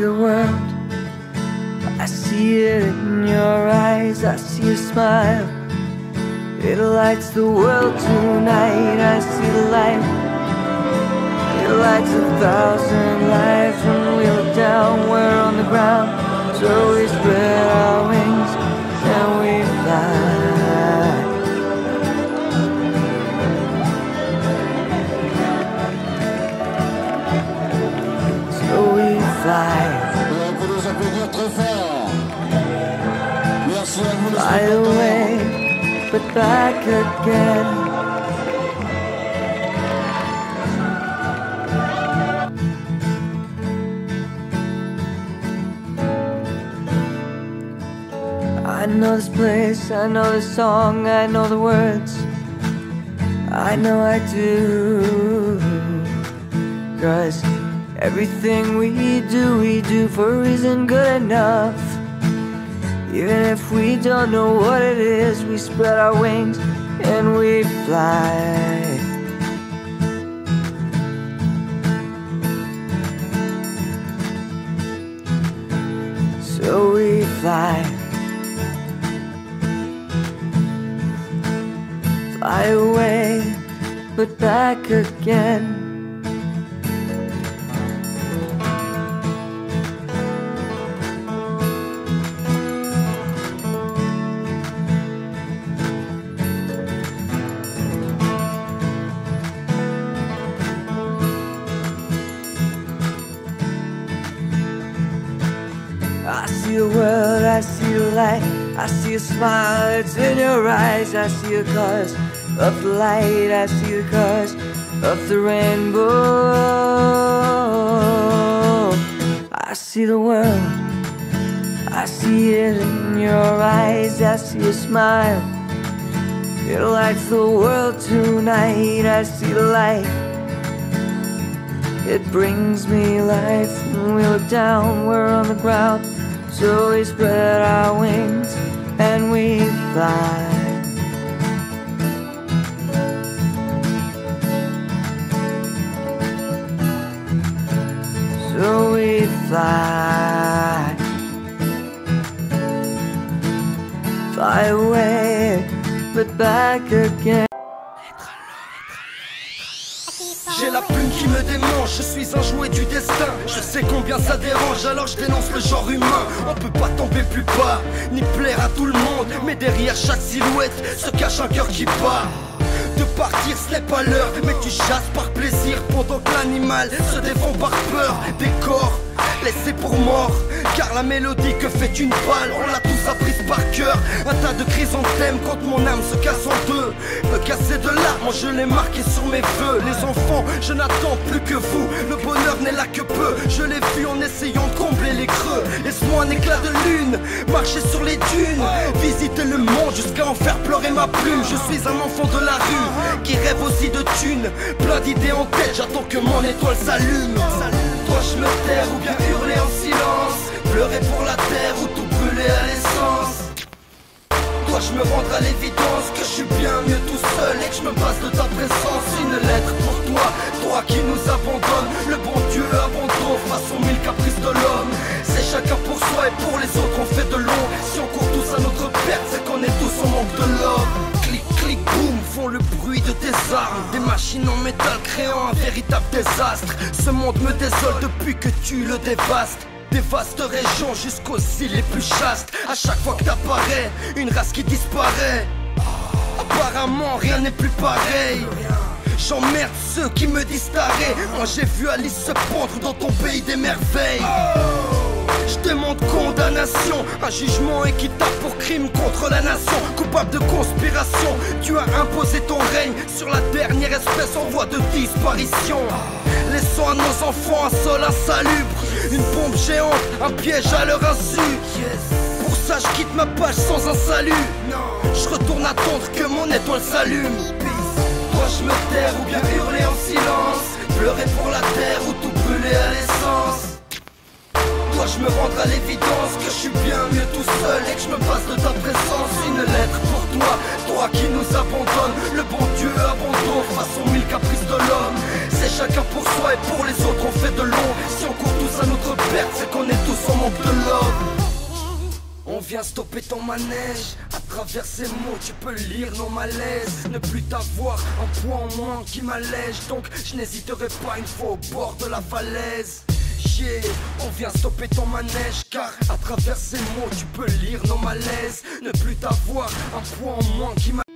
the world, I see it in your eyes, I see a smile. It lights the world tonight, I see the light. It lights 1,000 lives. When we look down, we're on the ground. So we spread our wings and we fly. So we fly. Fly away, but back again. I know this place, I know this song, I know the words, I know I do. 'Cause everything we do for a reason good enough. Even if we don't know what it is, we spread our wings and we fly. So we fly. Fly away, but back again. I see the world, I see the light, I see a smile, it's in your eyes. I see the colors of the light, I see the colors of the rainbow. I see the world, I see it in your eyes, I see a smile. It lights the world tonight, I see the light. It brings me life. When we look down, we're on the ground. So we spread our wings and we fly. So we fly. Fly away, but back again. J'ai la plume qui me démange, je suis un jouet du destin. Je sais combien ça dérange, alors je dénonce le genre humain. On peut pas tomber plus bas, ni plaire à tout le monde. Mais derrière chaque silhouette se cache un cœur qui bat. De partir ce n'est pas l'heure, mais tu chasses par plaisir. Pendant que l'animal se défend par peur. Des corps laissés pour mort, car la mélodie que fait une balle, on l'a tous apprise par cœur. Un tas de chrysanthèmes quand mon âme se casse en deux. Me casser de larmes, moi je l'ai marqué sur mes vœux. Les enfants, je n'attends plus que vous. Le bonheur n'est là que peu, je l'ai vu en essayant de combler les creux. Laisse-moi un éclat de lune, marcher sur les dunes, visiter le monde jusqu'à en faire pleurer ma plume. Je suis un enfant de la rue, qui rêve aussi de thunes. Plein d'idées en tête, j'attends que mon étoile s'allume. Dois-je me taire ou bien hurler en silence, pleurer pour la terre ou tout brûler à l'essence? Dois-je me rendre à l'évidence que je suis bien mieux tout seul et que je me passe de ta présence? Une lettre pour toi, toi qui nous abandonne. Le bon Dieu abandonne face aux mille caprices de l'homme. C'est chacun pour soi et pour les autres on fait de long. Si on court tous à notre perte, c'est qu'on est tous en manque de l'homme. Clic, clic, boum, font le bruit de tes armes. Des machines en métal créant un véritable désastre. Ce monde me désole depuis que tu le dévastes. Des vastes régions jusqu'aux îles les plus chastes. À chaque fois que t'apparais, une race qui disparaît. Apparemment rien n'est plus pareil. J'emmerde ceux qui me disent taré. Moi j'ai vu Alice se pendre dans ton pays des merveilles. Je demande condamnation, un jugement équitable pour crime contre la nation. Coupable de conspiration, tu as imposé ton règne sur la dernière espèce en voie de disparition. Laissons à nos enfants un sol insalubre, une bombe géante, un piège à leur insu. Pour ça je quitte ma page sans un salut. Je retourne attendre que mon étoile s'allume. Dois-je me taire ou bien hurler en silence, pleurer pour la terre ou tout brûler à l'essence? Dois-je me rendre à l'évidence que je suis bien mieux tout seul et que je me passe de ta présence? Une lettre pour toi, toi qui nous abandonne. Le bon Dieu abandonne face aux mille caprices de l'homme. C'est chacun pour soi et pour les autres on fait de long. Si on court tous à notre perte, c'est qu'on est tous en manque de love. On vient stopper ton manège. À travers ces mots tu peux lire nos malaises. Ne plus t'avoir un poids en moins qui m'allège. Donc je n'hésiterai pas une fois au bord de la falaise. Yeah, on vient stopper ton manège. Car à travers ces mots tu peux lire nos malaises. Ne plus t'avoir un poids en moins qui m'allège.